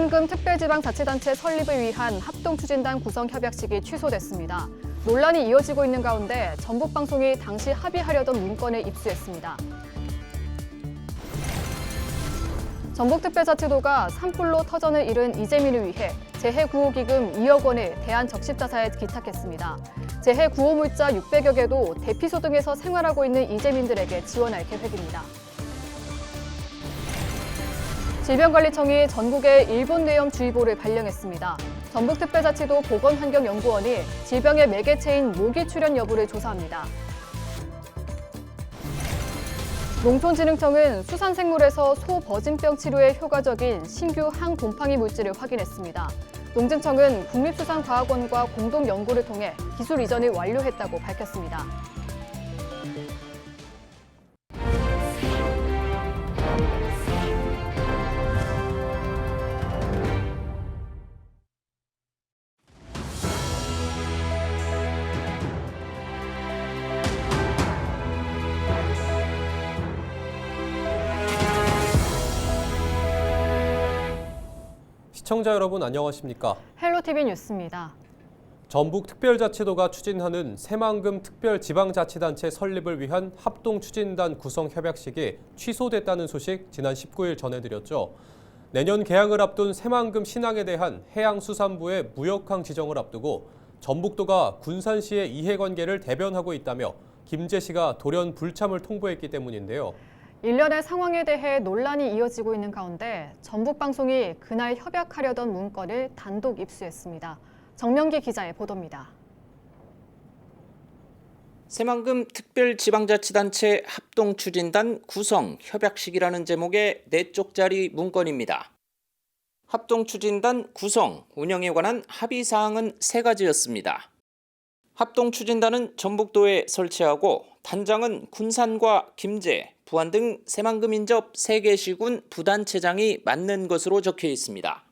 새만금 특별지방자치단체 설립을 위한 합동추진단 구성 협약식이 취소됐습니다. 논란이 이어지고 있는 가운데 전북방송이 당시 합의하려던 문건을 입수했습니다. 전북특별자치도가 산불로 터전을 잃은 이재민을 위해 재해구호기금 2억 원을 대한적십자사에 기탁했습니다. 재해구호물자 600여 개도 대피소 등에서 생활하고 있는 이재민들에게 지원할 계획입니다. 질병관리청이 전국에 일본뇌염주의보를 발령했습니다. 전북특별자치도 보건환경연구원이 질병의 매개체인 모기 출현 여부를 조사합니다. 농촌진흥청은 수산생물에서 소 버진병 치료에 효과적인 신규 항곰팡이 물질을 확인했습니다. 농진청은 국립수산과학원과 공동 연구를 통해 기술 이전을 완료했다고 밝혔습니다. 시청자 여러분 안녕하십니까? 헬로티비 뉴스입니다. 전북특별자치도가 추진하는 새만금 특별지방자치단체 설립을 위한 합동추진단 구성 협약식이 취소됐다는 소식 지난 19일 전해드렸죠. 내년 개항을 앞둔 새만금 신항에 대한 해양수산부의 무역항 지정을 앞두고 전북도가 군산시의 이해관계를 대변하고 있다며 김제시가 돌연 불참을 통보했기 때문인데요. 일련의 상황에 대해 논란이 이어지고 있는 가운데 전북방송이 그날 협약하려던 문건을 단독 입수했습니다. 정명기 기자의 보도입니다. 새만금 특별지방자치단체 합동추진단 구성 협약식이라는 제목의 4쪽짜리 문건입니다. 합동추진단 구성, 운영에 관한 합의사항은 3가지였습니다. 합동추진단은 전북도에 설치하고 단장은 군산과 김제, 부안 등 새만금 인접 3개 시군 부단체장이 맡는 것으로 적혀 있습니다.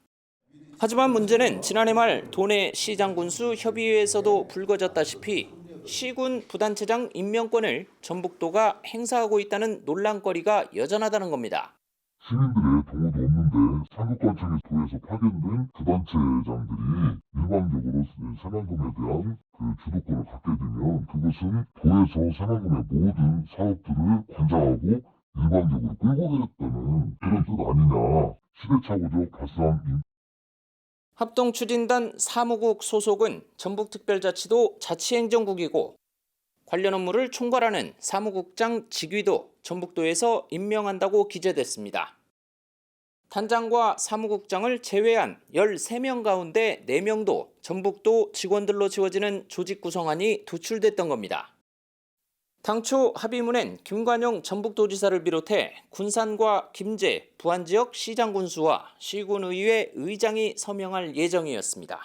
하지만 문제는 지난해 말 도내 시장군수 협의회에서도 불거졌다시피 시군 부단체장 임명권을 전북도가 행사하고 있다는 논란거리가 여전하다는 겁니다. 시민들의 동의도 없는데 상급관청의 도에서 파견된 부단체장들이 일방적으로 새만금에 대한 주도권을 갖게 되면 그것은 도에서 새만금의 모든 사업들을 관장하고 일방적으로 끌고 가겠다는 그런 뜻 아니냐. 시대착오적 발상. 합동추진단 사무국 소속은 전북특별자치도 자치행정국이고 관련 업무를 총괄하는 사무국장 직위도 전북도에서 임명한다고 기재됐습니다. 단장과 사무국장을 제외한 13명 가운데 4명도 전북도 직원들로 지워지는 조직 구성안이 도출됐던 겁니다. 당초 합의문엔 김관영 전북도지사를 비롯해 군산과 김제, 부안 지역 시장군수와 시군의회 의장이 서명할 예정이었습니다.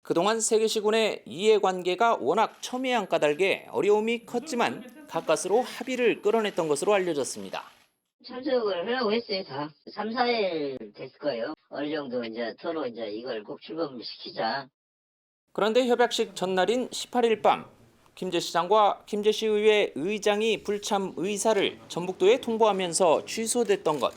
그동안 3개 시군의 이해관계가 워낙 첨예한 까닭에 어려움이 컸지만 가까스로 합의를 끌어냈던 것으로 알려졌습니다. 참석을 하려고 했어요. 다 3, 4일 됐을 거예요. 어느 정도 서로 이걸 꼭 출범시키자. 그런데 협약식 전날인 18일 밤 김제시장과 김제시의회 의장이 불참 의사를 전북도에 통보하면서 취소됐던 것.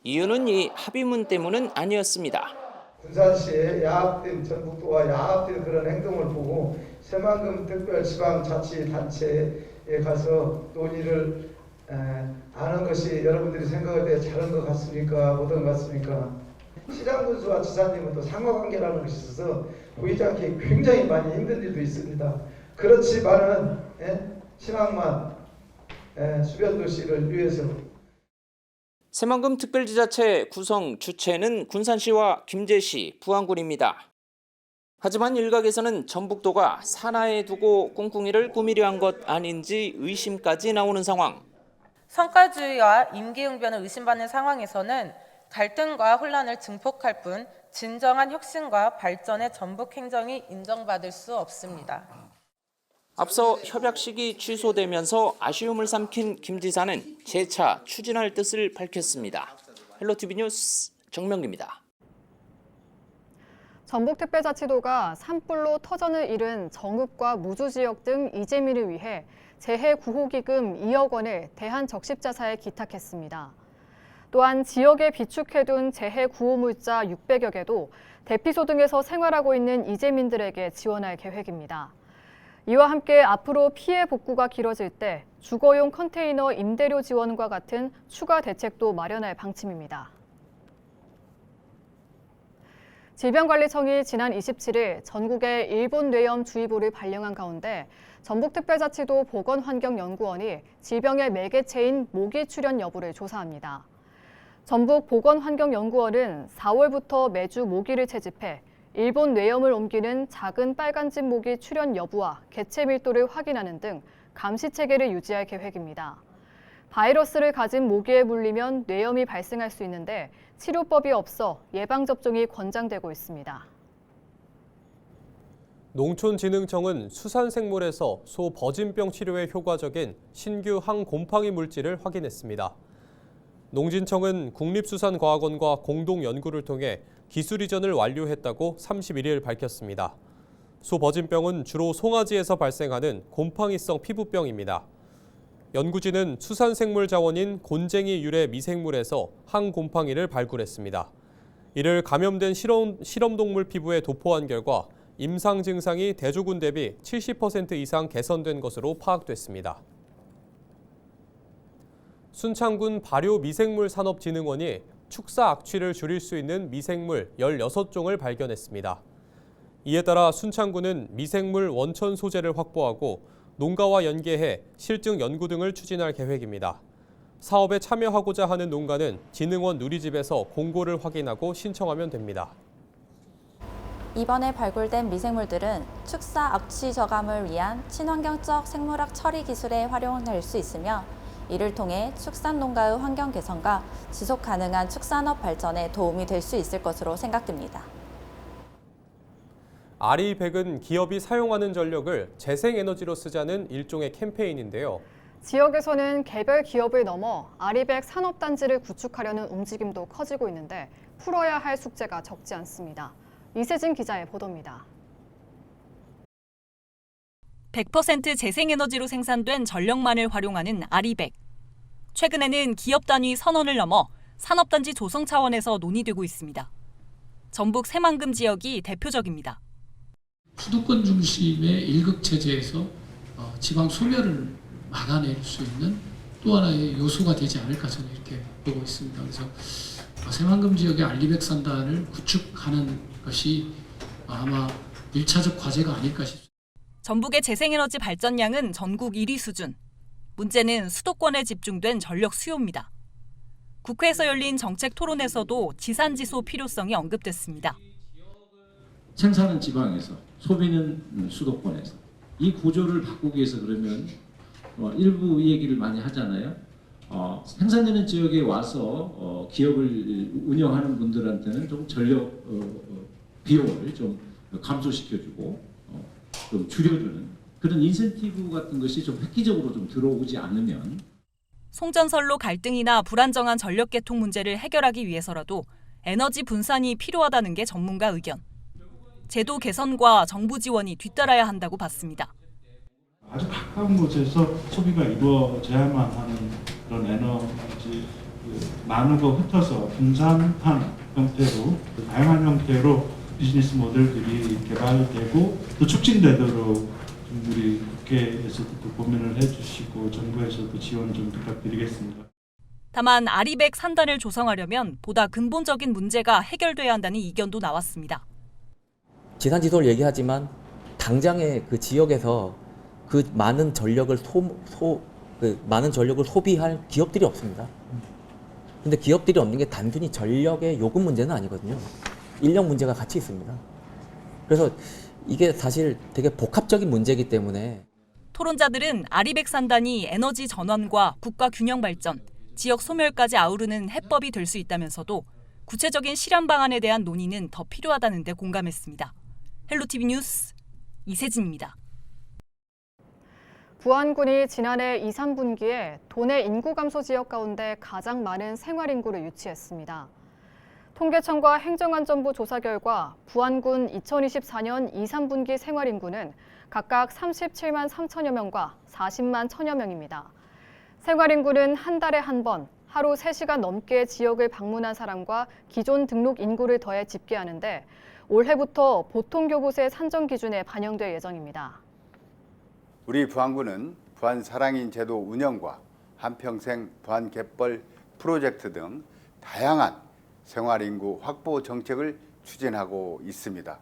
이유는 이 합의문 때문은 아니었습니다. 군산시의 야합된 전북도와 야합된 그런 행동을 보고 새만금 특별지방자치단체에 가서 논의를 하는 것이 여러분들이 생각할 때 잘한 것 같습니까? 못한 것 같습니까? 시장군수와 지사님은 또 상호관계라는 것이 있어서 보이지 않게 굉장히 많이 힘든 일도 있습니다. 그렇지만은 신항만 수변도시를 위해서 새만금 특별지자체 구성 주체는 군산시와 김제시, 부안군입니다. 하지만 일각에서는 전북도가 산하에 두고 꿍꿍이를 꾸미려 한 것 아닌지 의심까지 나오는 상황. 성과주의와 임기응변을 의심받는 상황에서는 갈등과 혼란을 증폭할 뿐 진정한 혁신과 발전의 전북 행정이 인정받을 수 없습니다. 앞서 협약식이 취소되면서 아쉬움을 삼킨 김 지사는 재차 추진할 뜻을 밝혔습니다. 헬로티비 뉴스 정명기입니다. 전북특별자치도가 산불로 터전을 잃은 정읍과 무주지역 등 이재민을 위해 재해구호기금 2억 원을 대한적십자사에 기탁했습니다. 또한 지역에 비축해둔 재해 구호물자 600여 개도 대피소 등에서 생활하고 있는 이재민들에게 지원할 계획입니다. 이와 함께 앞으로 피해 복구가 길어질 때 주거용 컨테이너 임대료 지원과 같은 추가 대책도 마련할 방침입니다. 질병관리청이 지난 27일 전국에 일본 뇌염주의보를 발령한 가운데 전북특별자치도 보건환경연구원이 질병의 매개체인 모기 출현 여부를 조사합니다. 전북보건환경연구원은 4월부터 매주 모기를 채집해 일본 뇌염을 옮기는 작은 빨간집 모기 출현 여부와 개체 밀도를 확인하는 등 감시 체계를 유지할 계획입니다. 바이러스를 가진 모기에 물리면 뇌염이 발생할 수 있는데 치료법이 없어 예방접종이 권장되고 있습니다. 농촌진흥청은 수산생물에서 소 버진병 치료에 효과적인 신규 항곰팡이 물질을 확인했습니다. 농진청은 국립수산과학원과 공동 연구를 통해 기술 이전을 완료했다고 31일 밝혔습니다. 소 버진병은 주로 송아지에서 발생하는 곰팡이성 피부병입니다. 연구진은 수산생물 자원인 곤쟁이 유래 미생물에서 항곰팡이를 발굴했습니다. 이를 감염된 실험동물 피부에 도포한 결과 임상 증상이 대조군 대비 70% 이상 개선된 것으로 파악됐습니다. 순창군 발효미생물산업진흥원이 축사 악취를 줄일 수 있는 미생물 16종을 발견했습니다. 이에 따라 순창군은 미생물 원천 소재를 확보하고 농가와 연계해 실증 연구 등을 추진할 계획입니다. 사업에 참여하고자 하는 농가는 진흥원 누리집에서 공고를 확인하고 신청하면 됩니다. 이번에 발굴된 미생물들은 축사 악취 저감을 위한 친환경적 생물학 처리 기술에 활용될 수 있으며 이를 통해 축산 농가의 환경 개선과 지속 가능한 축산업 발전에 도움이 될 수 있을 것으로 생각됩니다. RE100은 기업이 사용하는 전력을 재생에너지로 쓰자는 일종의 캠페인인데요. 지역에서는 개별 기업을 넘어 RE100 산업단지를 구축하려는 움직임도 커지고 있는데 풀어야 할 숙제가 적지 않습니다. 이세진 기자의 보도입니다. 100% 재생에너지로 생산된 전력만을 활용하는 RE100. 최근에는 기업 단위 선언을 넘어 산업단지 조성 차원에서 논의되고 있습니다. 전북 새만금 지역이 대표적입니다. 수도권 중심의 일극체제에서 지방 소멸을 막아낼 수 있는 또 하나의 요소가 되지 않을까 저는 이렇게 보고 있습니다. 그래서 새만금 지역의 RE100 산단을 구축하는 것이 아마 1차적 과제가 아닐까 싶습니다. 전북의 재생에너지 발전량은 전국 1위 수준. 문제는 수도권에 집중된 전력 수요입니다. 국회에서 열린 정책 토론에서도 지산지소 필요성이 언급됐습니다. 생산은 지방에서, 소비는 수도권에서. 이 구조를 바꾸기 위해서 그러면 일부 이 얘기를 많이 하잖아요. 생산되는 지역에 와서 기업을 운영하는 분들한테는 좀 전력 비용을 좀 감소시켜주고 좀 줄여주는 그런 인센티브 같은 것이 좀 획기적으로 좀 들어오지 않으면 송전선로 갈등이나 불안정한 전력 개통 문제를 해결하기 위해서라도 에너지 분산이 필요하다는 게 전문가 의견. 제도 개선과 정부 지원이 뒤따라야 한다고 봤습니다. 아주 가까운 곳에서 소비가 이루어져야만 하는 그런 에너지 나누고 흩어서 분산한 형태로 다양한 형태로 비즈니스 모델들이 개발되고 또 촉진되도록 우리 국회에서도 또 고민을 해주시고 정부에서도 지원 좀 부탁드리겠습니다. 다만 RE100 산단을 조성하려면 보다 근본적인 문제가 해결돼야 한다는 이견도 나왔습니다. 지산지소를 얘기하지만 당장의 그 지역에서 그 많은 전력을 많은 전력을 소비할 기업들이 없습니다. 근데 기업들이 없는 게 단순히 전력의 요금 문제는 아니거든요. 인력 문제가 같이 있습니다. 그래서 이게 사실 되게 복합적인 문제이기 때문에 토론자들은 RE100 산단이 에너지 전환과 국가 균형 발전, 지역 소멸까지 아우르는 해법이 될 수 있다면서도 구체적인 실현 방안에 대한 논의는 더 필요하다는 데 공감했습니다. 헬로티비 뉴스 이세진입니다. 부안군이 지난해 2, 3분기에 도내 인구 감소 지역 가운데 가장 많은 생활 인구를 유치했습니다. 통계청과 행정안전부 조사 결과 부안군 2024년 2, 3분기 생활 인구는 각각 37만 3천여 명과 40만 1천여 명입니다. 생활 인구는 한 달에 한 번, 하루 3시간 넘게 지역을 방문한 사람과 기존 등록 인구를 더해 집계하는데 올해부터 보통교부세 산정 기준에 반영될 예정입니다. 우리 부안군은 부안사랑인 제도 운영과 한평생 부안갯벌 프로젝트 등 다양한 생활인구 확보 정책을 추진하고 있습니다.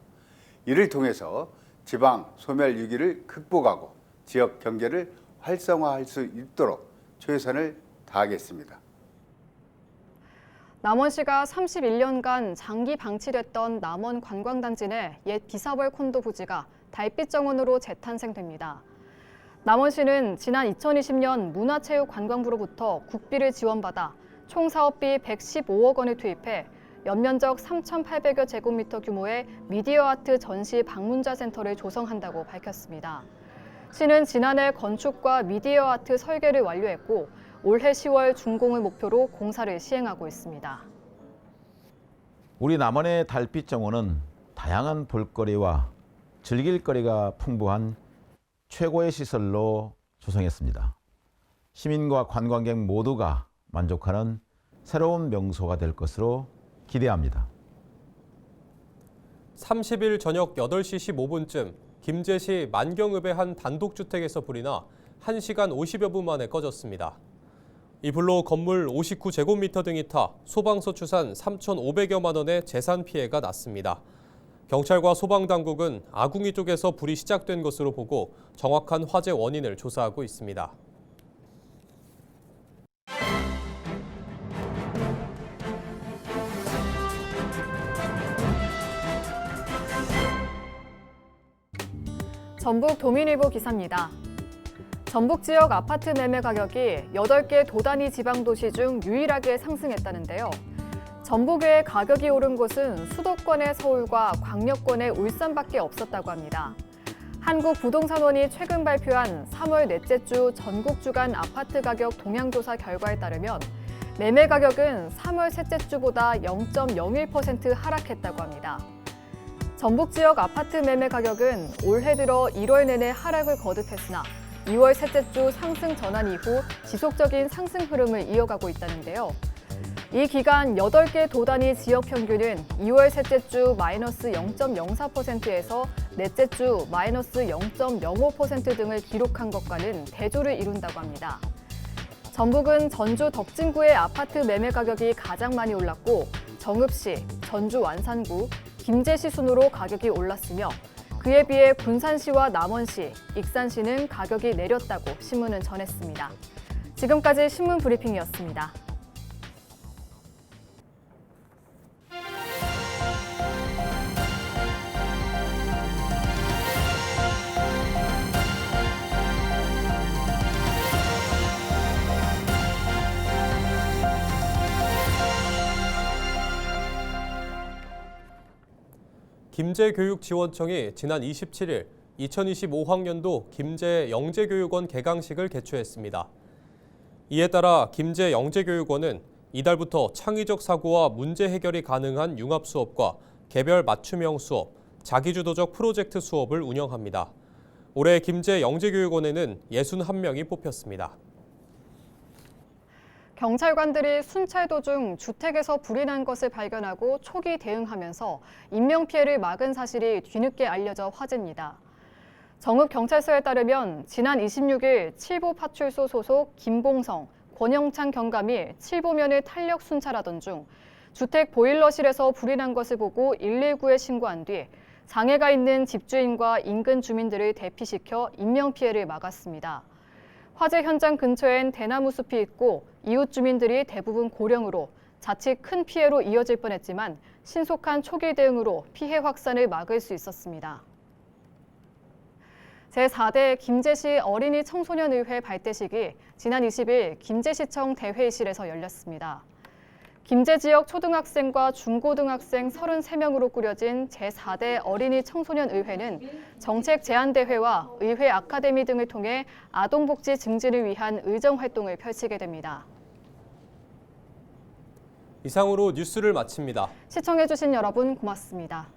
이를 통해서 지방 소멸 위기를 극복하고 지역 경제를 활성화할 수 있도록 최선을 다하겠습니다. 남원시가 31년간 장기 방치됐던 남원 관광단지 내 옛 비사월 콘도 부지가 달빛 정원으로 재탄생됩니다. 남원시는 지난 2020년 문화체육관광부로부터 국비를 지원받아 총 사업비 115억 원을 투입해 연면적 3,800여 제곱미터 규모의 미디어 아트 전시 방문자 센터를 조성한다고 밝혔습니다. 시는 지난해 건축과 미디어 아트 설계를 완료했고 올해 10월 준공을 목표로 공사를 시행하고 있습니다. 우리 남원의 달빛 정원은 다양한 볼거리와 즐길거리가 풍부한 최고의 시설로 조성했습니다. 시민과 관광객 모두가 만족하는 새로운 명소가 될 것으로 기대합니다. 30일 저녁 8시 15분쯤 김제시 만경읍의 한 단독주택에서 불이 나 1시간 50여 분 만에 꺼졌습니다. 이 불로 건물 59제곱미터 등이 타 소방서 추산 3,500여만 원의 재산 피해가 났습니다. 경찰과 소방당국은 아궁이 쪽에서 불이 시작된 것으로 보고 정확한 화재 원인을 조사하고 있습니다. 전북 도민일보 기사입니다. 전북 지역 아파트 매매 가격이 8개 도단위 지방도시 중 유일하게 상승했다는데요. 전북 외에 가격이 오른 곳은 수도권의 서울과 광역권의 울산밖에 없었다고 합니다. 한국부동산원이 최근 발표한 3월 넷째 주 전국 주간 아파트 가격 동향조사 결과에 따르면 매매 가격은 3월 셋째 주보다 0.01% 하락했다고 합니다. 전북 지역 아파트 매매 가격은 올해 들어 1월 내내 하락을 거듭했으나 2월 셋째 주 상승 전환 이후 지속적인 상승 흐름을 이어가고 있다는데요. 이 기간 8개 도단위 지역 평균은 2월 셋째 주 마이너스 0.04%에서 넷째 주 마이너스 0.05% 등을 기록한 것과는 대조를 이룬다고 합니다. 전북은 전주 덕진구의 아파트 매매 가격이 가장 많이 올랐고 정읍시, 전주 완산구, 김제시 순으로 가격이 올랐으며 그에 비해 군산시와 남원시, 익산시는 가격이 내렸다고 신문은 전했습니다. 지금까지 신문 브리핑이었습니다. 김제교육지원청이 지난 27일 2025학년도 김제 영재교육원 개강식을 개최했습니다. 이에 따라 김제 영재교육원은 이달부터 창의적 사고와 문제 해결이 가능한 융합 수업과 개별 맞춤형 수업, 자기주도적 프로젝트 수업을 운영합니다. 올해 김제 영재교육원에는 61명이 뽑혔습니다. 경찰관들이 순찰 도중 주택에서 불이 난 것을 발견하고 초기 대응하면서 인명피해를 막은 사실이 뒤늦게 알려져 화제입니다. 정읍경찰서에 따르면 지난 26일 칠보파출소 소속 김봉성, 권영창 경감이 칠보면을 탄력 순찰하던 중 주택 보일러실에서 불이 난 것을 보고 119에 신고한 뒤 장애가 있는 집주인과 인근 주민들을 대피시켜 인명피해를 막았습니다. 화재 현장 근처엔 대나무 숲이 있고 이웃 주민들이 대부분 고령으로 자칫 큰 피해로 이어질 뻔했지만 신속한 초기 대응으로 피해 확산을 막을 수 있었습니다. 제4대 김제시 어린이 청소년의회 발대식이 지난 20일 김제시청 대회의실에서 열렸습니다. 김제 지역 초등학생과 중고등학생 33명으로 꾸려진 제4대 어린이 청소년의회는 정책 제안대회와 의회 아카데미 등을 통해 아동복지 증진을 위한 의정활동을 펼치게 됩니다. 이상으로 뉴스를 마칩니다. 시청해주신 여러분 고맙습니다.